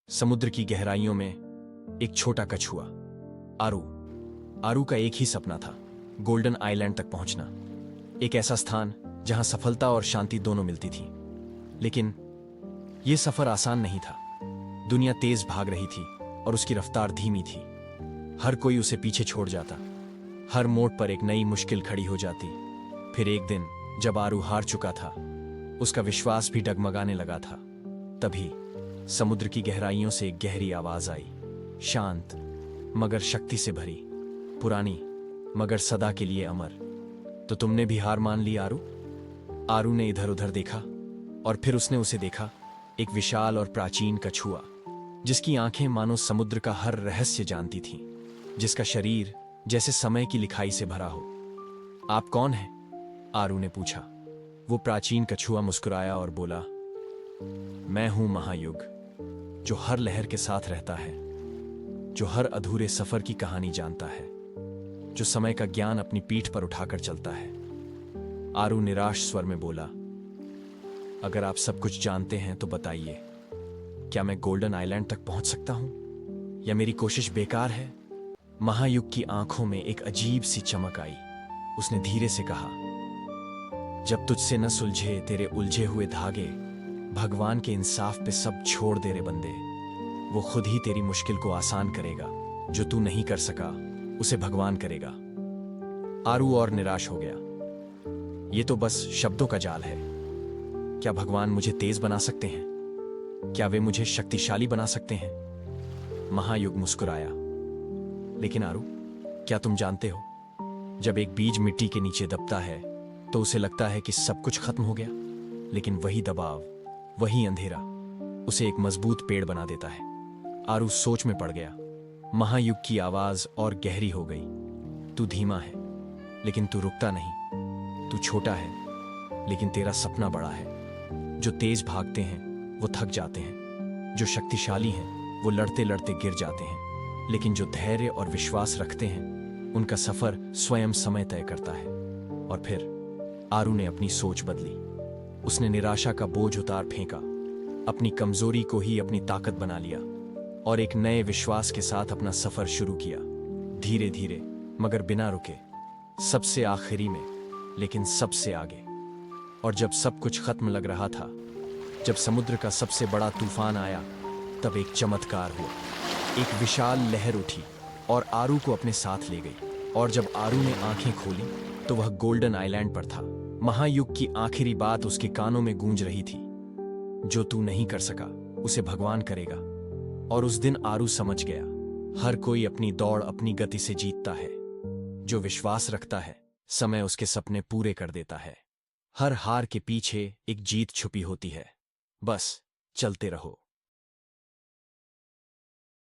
समुद्र की गहराइयों में एक छोटा कछुआ आरू। आरू का एक ही सपना था, गोल्डन आइलैंड तक पहुंचना, एक ऐसा स्थान जहां सफलता और शांति दोनों मिलती थी। लेकिन यह सफर आसान नहीं था। दुनिया तेज भाग रही थी और उसकी रफ्तार धीमी थी। हर कोई उसे पीछे छोड़ जाता। हर मोड़ पर एक नई मुश्किल खड़ी हो जाती। फिर एक दिन जब आरू हार चुका था, उसका विश्वास भी डगमगाने लगा था, तभी समुद्र की गहराइयों से एक गहरी आवाज आई, शांत मगर शक्ति से भरी, पुरानी मगर सदा के लिए अमर। तो तुमने भी हार मान ली आरू? आरू ने इधर उधर देखा और फिर उसने उसे देखा, एक विशाल और प्राचीन कछुआ जिसकी आंखें मानो समुद्र का हर रहस्य जानती थीं, जिसका शरीर जैसे समय की लिखाई से भरा हो। आप कौन हैं? आरू ने पूछा। वो प्राचीन कछुआ मुस्कुराया और बोला, मैं हूं महायुग, जो हर लहर के साथ रहता है, जो हर अधूरे सफर की कहानी जानता है, जो समय का ज्ञान अपनी पीठ पर उठाकर चलता है। आरू निराश स्वर में बोला, अगर आप सब कुछ जानते हैं तो बताइए, क्या मैं गोल्डन आइलैंड तक पहुंच सकता हूं या मेरी कोशिश बेकार है? महायुग की आंखों में एक अजीब सी चमक आई। उसने धीरे से कहा, जब तुझसे न सुलझे तेरे उलझे हुए धागे, भगवान के इंसाफ पे सब छोड़ दे रे बंदे। वो खुद ही तेरी मुश्किल को आसान करेगा। जो तू नहीं कर सका उसे भगवान करेगा। आरू और निराश हो गया। ये तो बस शब्दों का जाल है। क्या भगवान मुझे तेज बना सकते हैं? क्या वे मुझे शक्तिशाली बना सकते हैं? महायुग मुस्कुराया। लेकिन आरू, क्या तुम जानते हो, जब एक बीज मिट्टी के नीचे दबता है तो उसे लगता है कि सब कुछ खत्म हो गया, लेकिन वही दबाव, वही अंधेरा उसे एक मजबूत पेड़ बना देता है। आरू सोच में पड़ गया। महायुग की आवाज और गहरी हो गई, तू धीमा है लेकिन तू रुकता नहीं। तू छोटा है लेकिन तेरा सपना बड़ा है। जो तेज भागते हैं वो थक जाते हैं, जो शक्तिशाली हैं वो लड़ते लड़ते गिर जाते हैं, लेकिन जो धैर्य और विश्वास रखते हैं उनका सफर स्वयं समय तय करता है। और फिर आरू ने अपनी सोच बदली। उसने निराशा का बोझ उतार फेंका, अपनी कमजोरी को ही अपनी ताकत बना लिया और एक नए विश्वास के साथ अपना सफर शुरू किया, धीरे धीरे मगर बिना रुके, सबसे आखिरी में लेकिन सबसे आगे। और जब सब कुछ खत्म लग रहा था, जब समुद्र का सबसे बड़ा तूफान आया, तब एक चमत्कार हुआ। एक विशाल लहर उठी और आरू को अपने साथ ले गई। और जब आरू ने आंखें खोली तो वह गोल्डन आइलैंड पर था। महायुग की आखिरी बात उसके कानों में गूंज रही थी, जो तू नहीं कर सका उसे भगवान करेगा। और उस दिन आरू समझ गया, हर कोई अपनी दौड़ अपनी गति से जीतता है। जो विश्वास रखता है, समय उसके सपने पूरे कर देता है। हर हार के पीछे एक जीत छुपी होती है। बस चलते रहो।